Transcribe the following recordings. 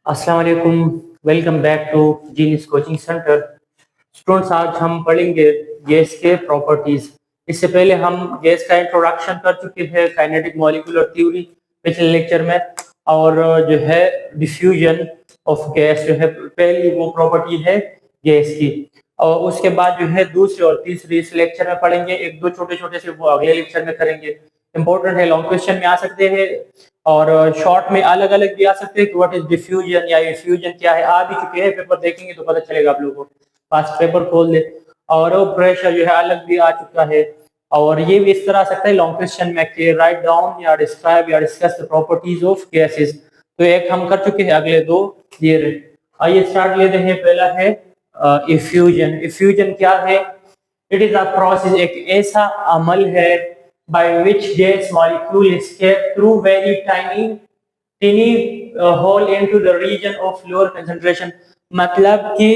अस्सलाम वालेकुम। Welcome back to genius coaching centre. Students, आज हम पढ़ेंगे गैस के प्रॉपर्टीज। इससे पहले हम गैस का इंट्रोडक्शन कर चुके हैं, काइनेटिक मॉलिक्यूलर थ्योरी पिछले लेक्चर में, और जो है डिफ्यूजन ऑफ गैस जो है पहली वो प्रॉपर्टी है गैस की। और उसके बाद जो है दूसरी और तीसरी इस लेक्चर में पढ़ेंगे। एक दो छोटे छोटे से वो अगले लेक्चर में करेंगे। इंपॉर्टेंट है, लॉन्ग क्वेश्चन में आ सकते हैं और शॉर्ट में अलग अलग भी आ सकते हैं कि व्हाट इज डिफ्यूजन या इफ्यूजन क्या है। आ भी चुके हैं, पेपर देखेंगे तो पता चलेगा आप लोगों को। पास पेपर खोल दे। और प्रेशर जो है अलग भी आ चुका है। और ये भी इस तरह आ सकता है लॉन्ग क्वेश्चन में कि राइट डाउन या डिस्क्राइब या discuss the properties of gases. तो एक हम कर चुके हैं, अगले दो ये रहे। आइए स्टार्ट लेते हैं। पहला है इफ्यूजन। इफ्यूजन क्या है? इट इज अ प्रोसेस, एक ऐसा अमल है by which gas molecule escape through very tiny hole into the region of lower concentration। मतलब कि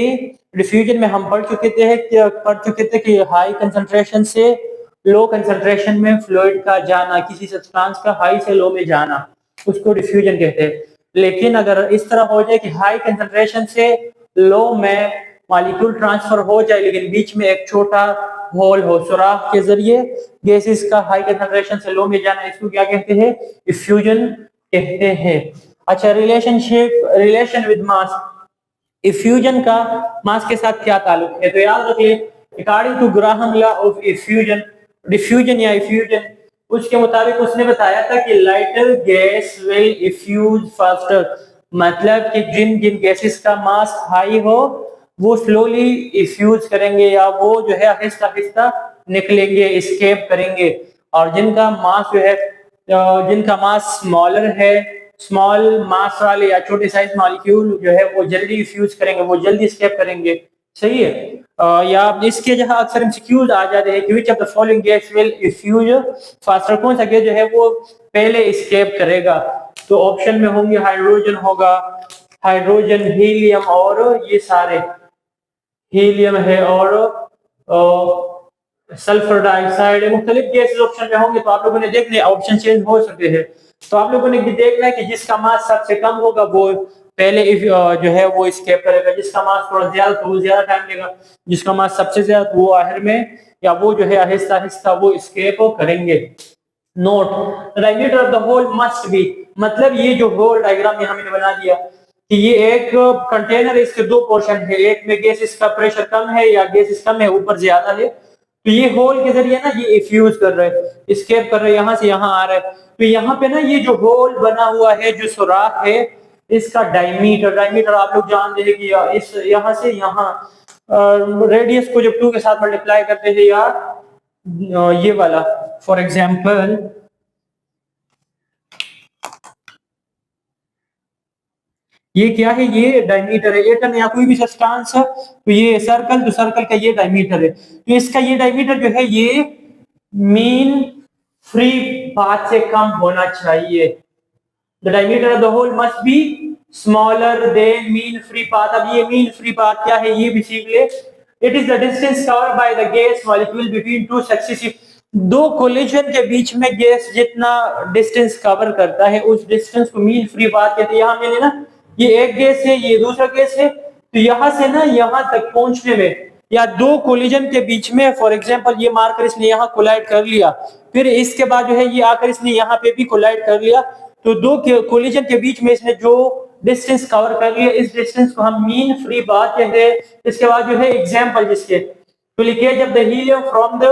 डिफ्यूजन में हम पढ़ चुके थे कि हाई कंसंट्रेशन से लो कंसंट्रेशन में फ्लूइड का जाना, किसी सब्सटेंस का हाई से लो में जाना, उसको डिफ्यूजन कहते हैं। लेकिन अगर इस तरह हो जाए कि हाई कंसंट्रेशन से लो में मॉलिक्यूल ट्रांसफर हो जाए, लेकिन बीच में एक छोटा होल हो, सुराख के जरिए गैसेस का हाई कंसंट्रेशन से लो में जाना, इसको क्या कहते हैं? डिफ्यूजन कहते हैं। अच्छा, रिलेशन विद मास। इफ्यूजन का मास के साथ क्या ताल्लुक है? तो याद रखिए, according to Graham law of effusion, diffusion या इफ्यूजन, उसके मुताबिक उसने बताया था कि lighter gas will effuse faster. मतलब कि जिन जिन गैसेस का मास हाई हो वो स्लोली इफ्यूज करेंगे, या वो जो है आहिस्ता आहिस्ता निकलेंगे, एस्केप करेंगे। और जिनका मास स्मॉलर है, स्मॉल मास वाले या छोटे साइज मॉलिक्यूल जो है वो जल्दी इफ्यूज करेंगे, वो जल्दी एस्केप करेंगे। सही है। या इसके जहां अक्सर एमसीक्यूज आ जाते हैं कि which of the following gas will effuse faster, कौन सा गैस जो है वो पहले एस्केप करेगा? तो ऑप्शन में होंगे हाइड्रोजन होगा, हाइड्रोजन, हीलियम, और ये सारे हीलियम है, और सल्फर डाइऑक्साइड है। मुख्तलिफ गैसेस ऑप्शन में होंगे, तो आप लोगों ने देखने ऑप्शन चेंज हो सकते हैं। तो आप लोगों ने भी देखना है कि जिसका मास सबसे कम होगा वो पहले जो है वो स्केप करेगा, जिसका मास थोड़ा ज्यादा तो वो ज्यादा टाइम लेगा, जिसका मास सबसे ज्यादा वो आखिर में, या वो जो है आहिस्ता आहिस्ता वो स्केप करेंगे। Note, diameter of the hole must be, मतलब ये जो होल डायग्राम यहाँ मैंने बना दिया कि ये एक कंटेनर, इसके दो पोर्शन है, एक में गैस इसका प्रेशर कम है या गैस कम है, ऊपर ज्यादा है, तो ये होल के जरिए ना ये इफ्यूज कर रहे हैं, स्केप कर रहे हैं, यहाँ से यहाँ आ रहा है। तो यहाँ पे ना ये जो होल बना हुआ है, जो सुराख है, इसका डायमीटर, डायमीटर आप लोग जानते हैं कि इस यहाँ से यहाँ रेडियस को जब 2 के साथ मल्टीप्लाई करते हैं, या ये वाला फॉर एग्जाम्पल ये क्या है? ये डायमीटर है। एटम या कोई भी सब्सटेंस है तो ये सर्कल, तो सर्कल का ये डायमीटर है। तो इसका ये डायमीटर जो है ये मीन फ्री पाथ से कम होना चाहिए। The diameter of the hole must be smaller than mean free path. अब ये मीन फ्री पाथ क्या है ये भी सीख ले। It is the distance covered by the gas molecule between two successive, दो कोलिजन के बीच में गैस जितना डिस्टेंस कवर करता है उस डिस्टेंस को मीन फ्री पाथ कहते हैं। यहाँ मैंने ना ये एक गैस है, ये दूसरा गैस है, तो यहां से ना यहां तक पहुंचने में, या दो कोलिजन के बीच में, फॉर एग्जांपल ये मार्कर इसने यहाँ कोलाइड कर लिया, फिर इसके बाद जो है ये आकर इसने यहाँ पे भी कोलाइड कर लिया, तो दो कोलिजन के बीच में इसने जो डिस्टेंस कवर कर लिया, इस डिस्टेंस को हम मीन फ्री पाथ कहते हैं। इसके बाद जो है एग्जाम्पल जिसके, तो लिखिए जब the helium from the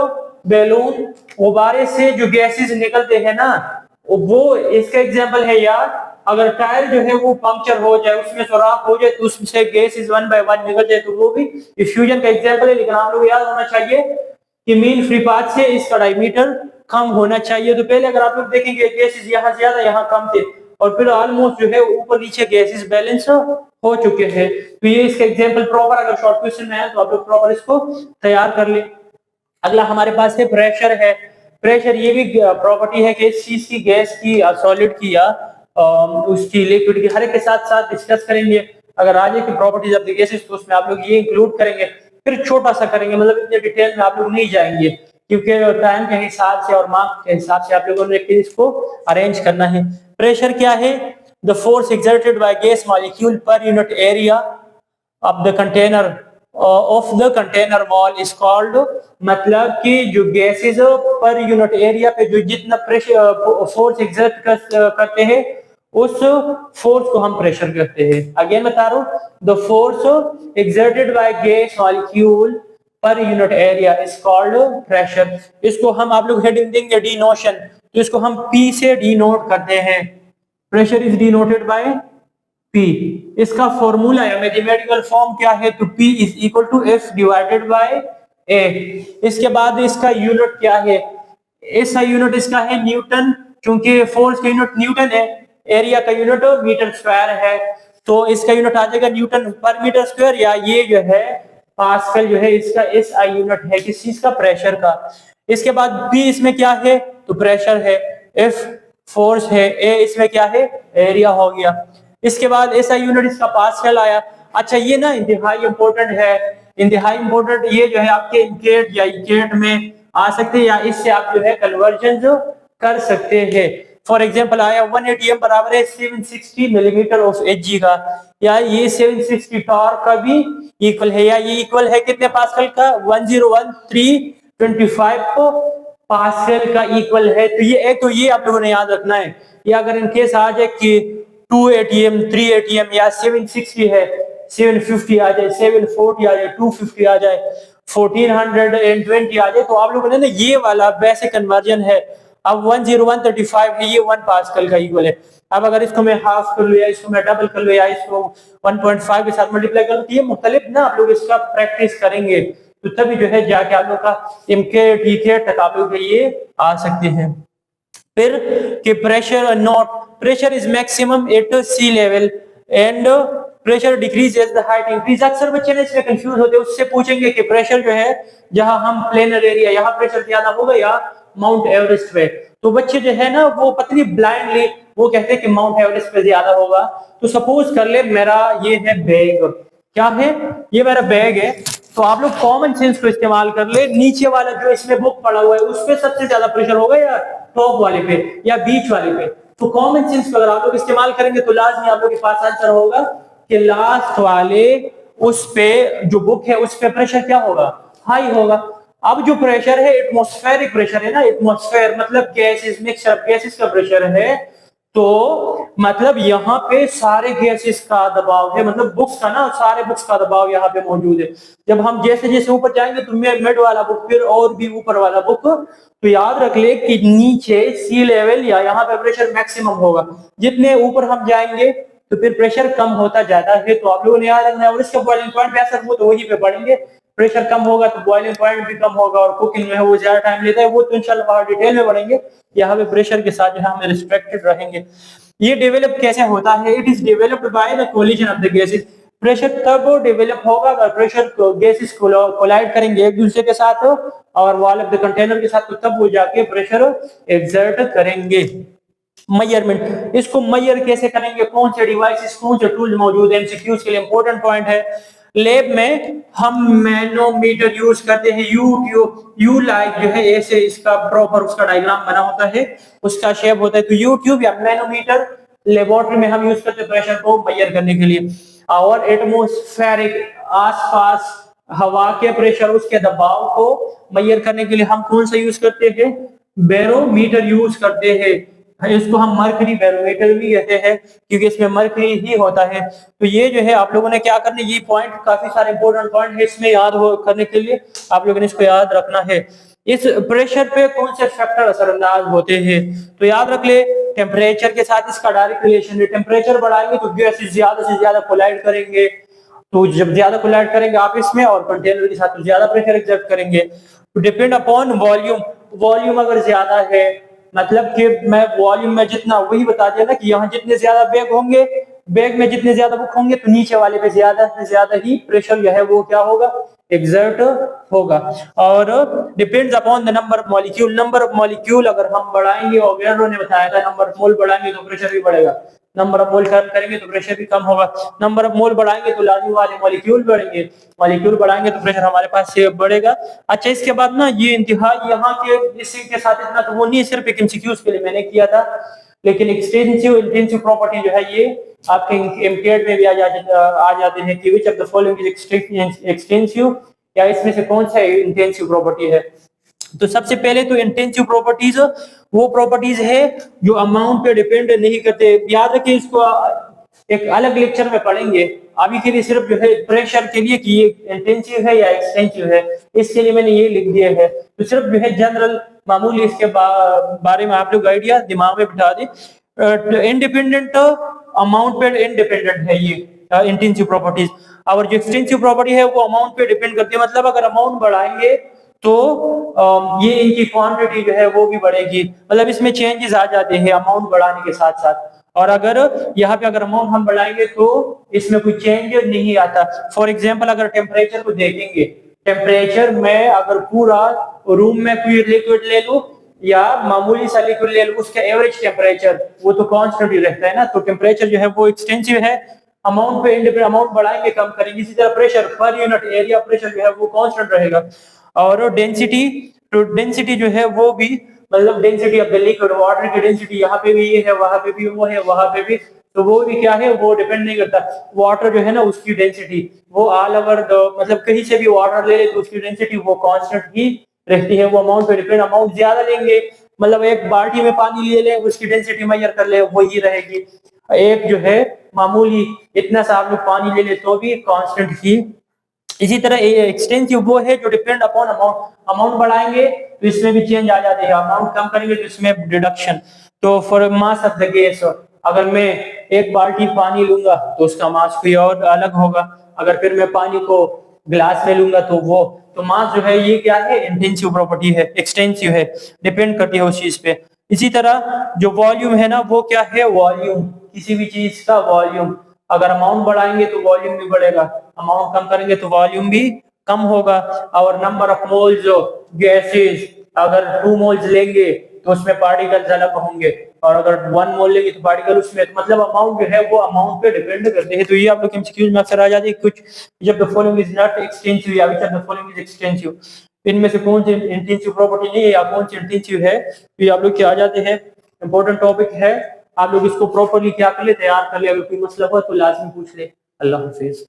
balloon, गुब्बारे से जो गैसेस निकलते हैं ना, वो इसका एग्जाम्पल है यार। अगर टायर जो है वो पंक्चर हो जाए, उसमें सुराख हो जाए, तो उससे गैसेस वन बाय वन निकल जाए, तो वो भी डिफ्यूजन का एग्जाम्पल है। लेकिन आप लोग याद होना चाहिए कि मीन फ्री पाथ से इसका डायमीटर कम होना चाहिए। तो पहले अगर आप लोग देखेंगे गैसेस यहाँ ज्यादा यहाँ कम थे, और फिर ऑलमोस्ट जो है ऊपर नीचे गैसेस बैलेंस हो चुके हैं। तो ये इसका एग्जाम्पल प्रॉपर, अगर शॉर्ट क्वेश्चन में है तो आप लोग प्रॉपर इसको तैयार कर ले। अगला हमारे पास है प्रेशर है। प्रेशर ये भी प्रॉपर्टी है कि इस चीज की, गैस की, सॉलिड की, या उसकी, लिक्विड की, हर एक के साथ साथ डिस्कस करेंगे। अगर आगे की प्रॉपर्टीज ऑफ द गैसेस तो उसमें आप लोग ये इंक्लूड करेंगे, फिर छोटा सा करेंगे, मतलब इतने डिटेल में आप लोग नहीं जाएंगे, क्योंकि टाइम के हिसाब से और मार्क्स के हिसाब से आप लोगों ने इसको अरेंज करना है। प्रेशर क्या है? The force exerted by gas molecule per unit area of the container wall is called, मतलब कि जो गैसेज पर यूनिट एरिया पे जो जितना प्रेशर फोर्स एक्सर्ट करते हैं उस फोर्स को हम प्रेशर कहते हैं। अगेन बता रहा हूं, the force exerted by gas molecule per unit area is called pressure. इसको हम आप लोग हेडिंग देंगे डी नोशन, तो इसको हम P से डिनोट करते हैं। Pressure is denoted by P। इसका फॉर्मूला है, मैथमेटिकल फॉर्म क्या है, तो P is equal to F divided by A। इसके बाद इसका यूनिट क्या है, इसका यूनिट इसका है न्यूटन, क्योंकि फोर्स का यूनिट न्यूटन है, एरिया का यूनिट मीटर स्क्वायर है, तो इसका यूनिट आ जाएगा न्यूटन पर मीटर स्क्वायर, या ये जो है पास्कल जो है इसका SI यूनिट है किस चीज का, प्रेशर का। इसके बाद P इसमें क्या है, तो प्रेशर है, F फोर्स है, A इसमें क्या है, एरिया हो गया। इसके बाद SI यूनिट इसका पास्कल आया। अच्छा ये ना इंतहाई इंपॉर्टेंट है, इंतहाई इंपॉर्टेंट, ये जो है आपके इनकेट या इकेट में आ सकते हैं, या इससे आप जो है कन्वर्जन जो कर सकते हैं। फॉर एग्जांपल आया 1 ATM बराबर है 760 मिलीमीटर ऑफ Hg का, या ये 760 टॉर्क का भी इक्वल है, या ये इक्वल है कितने पास्कल का, 101325 पास्कल का इक्वल है। तो ये एक, तो ये आप लोगों ने याद रखना है, या अगर इनकेस आ जाए कि 2 ATM 3 ATM या 760 है, 750 आ जाए, 740 आ जाए, 250 आ जाए, 1420 आ जाए, तो आप लोगों ने ना ये वाला वैसे कन्वर्जन है। अब 10135 है, ये 1 पास्कल का इक्वल है। अब अगर इसको मैं हाफ कर लूं, या इसको मैं डबल कर लूं, या इसको 1.5 के साथ मल्टीप्लाई कर लूं, तो ये मुख्तलिफ ना आप लोग इसका प्रैक्टिस करेंगे, तो तभी जो है जाके आप लोग का इनके तक आप लोग ये आ सकते हैं। फिर कि pressure not, pressure is maximum at sea level and pressure decrease as the height increase. अक्सर बच्चे ने इसमें कंफ्यूज होते हैं, उससे पूछेंगे कि प्रेशर जो है जहां हम प्लेनर एरिया, यहाँ प्रेशर ज्यादा होगा या माउंट एवरेस्ट पे, तो बच्चे जो है ना वो पतली ब्लाइंडली वो कहते हैं कि माउंट एवरेस्ट पे ज्यादा होगा। तो सपोज कर ले मेरा ये है बैग, क्या है, ये मेरा बैग है, तो आप लोग कॉमन सेंस को इस्तेमाल कर ले, नीचे वाला जो इसमें बुक पड़ा हुआ है उस पे सबसे ज्यादा प्रेशर होगा, या टॉप वाले पे, या बीच वाले पे। तो कॉमन सेंस को अगर आप लोग इस्तेमाल करेंगे तो लाजमी आप लोग के पास आंसर होगा कि लास्ट वाले उस पे जो बुक है उस पे प्रेशर क्या होगा, हाई होगा। अब जो प्रेशर है एटमॉस्फेरिक प्रेशर है ना, एटमॉस्फेयर मतलब गैसेस, मिक्सचर ऑफ गैसेस का प्रेशर है, तो मतलब यहाँ पे सारे गैसेस का दबाव है, मतलब बुक्स का ना, सारे बुक्स का दबाव यहाँ पे मौजूद है। जब हम जैसे जैसे ऊपर जाएंगे तो मिड वाला बुक, फिर और भी ऊपर वाला बुक, तो याद रख ले कि नीचे सी लेवल या यहाँ पे प्रेशर मैक्सिमम होगा, जितने ऊपर हम जाएंगे तो फिर प्रेशर कम होता जाता है। तो आप लोगों ने याद रखना है, और इसका बॉइलिंग पॉइंट भी असर वो तो वहीं पे पढ़ेंगे, प्रेशर कम होगा तो बॉइलिंग पॉइंट भी कम होगा, और कुकिंग में है वो ज्यादा टाइम लेता है, वो तो इंशाल्लाह और डिटेल में पढ़ेंगे। यहाँ पे प्रेशर के साथ जो है हम रिस्ट्रिक्टेड रहेंगे। ये डेवलप कैसे होता है, it is developed by the collision of the gases. Pressure तब डेवलप होगा अगर प्रेशर गैसेस कोलाइड करेंगे एक दूसरे के साथ और वॉल ऑफ द कंटेनर के साथ, तो तब वो जाके प्रेशर एक्सर्ट करेंगे। मेजरमेंट, इसको मेजर कैसे करेंगे, कौन से डिवाइसेस, कौन से टूल मौजूद है, एमसीक्यूज के लिए इंपॉर्टेंट पॉइंट है। लैब में हम मैनोमीटर यूज करते हैं, यू लाइक जो है ऐसे इसका प्रॉपर उसका डायग्राम बना होता है, उसका शेप होता है, तो यू ट्यूब या मैनोमीटर लेबोरेटरी में हम यूज करते हैं प्रेशर को मेजर करने के लिए। और एटमॉस्फेरिक आसपास हवा के प्रेशर, उसके दबाव को मेजर करने के लिए हम कौन सा यूज करते हैं, बैरोमीटर यूज करते हैं। इसको हम मर्करी बैरोमीटर भी कहते हैं क्योंकि इसमें मर्करी ही होता है। तो ये जो है आप लोगों ने क्या करना है, ये पॉइंट काफी सारे इंपॉर्टेंट पॉइंट है, इसमें याद हो करने के लिए आप लोगों ने इसको याद रखना है। इस प्रेशर पे कौन से फैक्टर असरअंदाज होते हैं, तो याद रख ले टेम्परेचर के साथ इसका डायरेक्ट रिलेशन है। टेम्परेचर बढ़ाएंगे तो गैसेस ज्यादा से ज्यादा कोलाइड करेंगे, तो जब ज्यादा कोलाइड करेंगे आपस में और कंटेनर के साथ तो ज्यादा प्रेशर एक्सर्ट करेंगे। तो डिपेंड अपॉन वॉल्यूम, वॉल्यूम अगर ज्यादा है, मतलब कि मैं वॉल्यूम में जितना, वही बता दिया ना कि यहाँ जितने ज्यादा बैग होंगे, बैग में जितने ज्यादा बुक होंगे, तो नीचे वाले पे ज्यादा से ज्यादा ही प्रेशर जो है वो क्या होगा, एक्सर्ट होगा। और depends upon the number of molecule, number of molecule अगर हम बढ़ाएंगे, और ने बताया था नंबर ऑफ मोल बढ़ाएंगे तो प्रेशर भी बढ़ेगा, नंबर ऑफ मोल कम करेंगे तो प्रेशर भी कम होगा। नंबर ऑफ मोल बढ़ाएंगे तो लाजमी वाले मॉलिक्यूल बढ़ेंगे, मॉलिक्यूल बढ़ाएंगे तो प्रेशर हमारे पास से बढ़ेगा। अच्छा इसके बाद ना ये इंतहा यहाँ के इसी के साथ इतना तो वो नहीं, सिर्फ एक एमसीक्यूज के लिए मैंने किया था। लेकिन एक्सटेंसिव इंटेंसिव प्रॉपर्टी जो है ये आपके एमकेड में भी आ जाते हैं कि विच of the following is extensive, या इसमें से कौन सा इंटेंसिव प्रॉपर्टी है। तो सबसे पहले तो इंटेंसिव प्रॉपर्टीज वो प्रॉपर्टीज है जो अमाउंट पे डिपेंड नहीं करते। याद रखिए इसको एक अलग लेक्चर में पढ़ेंगे, अभी के लिए सिर्फ जो है प्रेशर के लिए कि ये इंटेंसिव है या एक्सटेंसिव है, इसके लिए मैंने ये लिख दिया है। तो सिर्फ जो है जनरल मामूली इसके बारे में आप लोग आइडिया दिमाग में बिठा दें। इंडिपेंडेंट अमाउंट पे इंडिपेंडेंट है ये इंटेंसिव प्रॉपर्टीज, और जो एक्सटेंसिव प्रॉपर्टी है वो अमाउंट पे डिपेंड करती है। मतलब अगर अमाउंट बढ़ाएंगे तो ये इनकी क्वांटिटी जो है वो भी बढ़ेगी, मतलब इसमें चेंजेस आ जाते हैं अमाउंट बढ़ाने के साथ साथ। और अगर यहाँ पे अगर अमाउंट हम बढ़ाएंगे तो इसमें कोई चेंज नहीं आता। फॉर एग्जांपल अगर टेम्परेचर को देखेंगे, टेम्परेचर में अगर पूरा रूम में कोई लिक्विड ले लूं या मामूली सा लिक्विड ले लूं, उसका एवरेज टेम्परेचर वो तो कांस्टेंट ही रहता है ना। तो टेम्परेचर जो है वो एक्सटेंसिव है, अमाउंट पे इंडिपेंडेंट, अमाउंट बढ़ाएंगे कम करेंगे। इसी तरह pressure per unit area pressure जो है वो कांस्टेंट रहेगा। और डेंसिटी, तो डेंसिटी जो है वो भी, मतलब density of the liquid water की डेंसिटी यहाँ पे भी ये है, वहां पे भी वो है, वहां पे भी, तो वो भी क्या है, वो डिपेंड नहीं करता। वाटर जो है ना उसकी डेंसिटी वो ऑल ओवर मतलब कहीं से भी वाटर ले ले तो उसकी डेंसिटी वो कांस्टेंट ही रहती है, वो अमाउंट पे डिपेंड। अमाउंट ज्यादा लेंगे, मतलब एक बाल्टी में पानी ले ले उसकी डेंसिटी मेजर कर ले वही रहेगी। एक जो है मामूली इतना सा आप लोग पानी ले ले तो भी कांस्टेंट ही। इसी तरह एक्सटेंसिव वो है जो डिपेंड अपॉन अमाउंट, अमाउंट बढ़ाएंगे तो इसमें भी चेंज आ जाते हैं, अमाउंट कम करेंगे तो इसमें रिडक्शन। तो for mass of the gas, अगर मैं एक बाल्टी पानी लूंगा तो उसका मास कोई और अलग होगा, अगर फिर मैं पानी को ग्लास में लूंगा तो वो, तो मास जो है ये क्या है, इंटेंसिव प्रॉपर्टी है, एक्सटेंसिव है, डिपेंड करती है उस चीज पे। इसी तरह जो वॉल्यूम है ना वो क्या है, वॉल्यूम, किसी भी चीज का वॉल्यूम, अगर अमाउंट बढ़ाएंगे तो वॉल्यूम भी बढ़ेगा, अमाउंट कम करेंगे तो वॉल्यूम भी कम होगा। और नंबर ऑफ मोल्स गैसेस, अगर 2 मोल्स लेंगे तो उसमें पार्टिकल्स अलग होंगे, और अगर 1 मोल लेंगे तो पार्टिकल उसमें, मतलब अमाउंट जो है वो अमाउंट पे डिपेंड करते हैं। तो ये आप लोग एमसीक्यूज में अक्सर आ जाती है कुछ, जब the following is not extensive या which of the following is extensive, इनमें से कौन सी इंटेंसिव प्रॉपर्टी नहीं है या कौन सी इंटेंसिव है, तो ये आप लोग क्या आ जाते हैं, इंपॉर्टेंट टॉपिक है। आप लोग इसको प्रॉपर्ली क्या कर ले, तैयार कर ले, अगर कोई मसला हुआ तो लाजमी पूछ ले। अल्लाह हाफिज।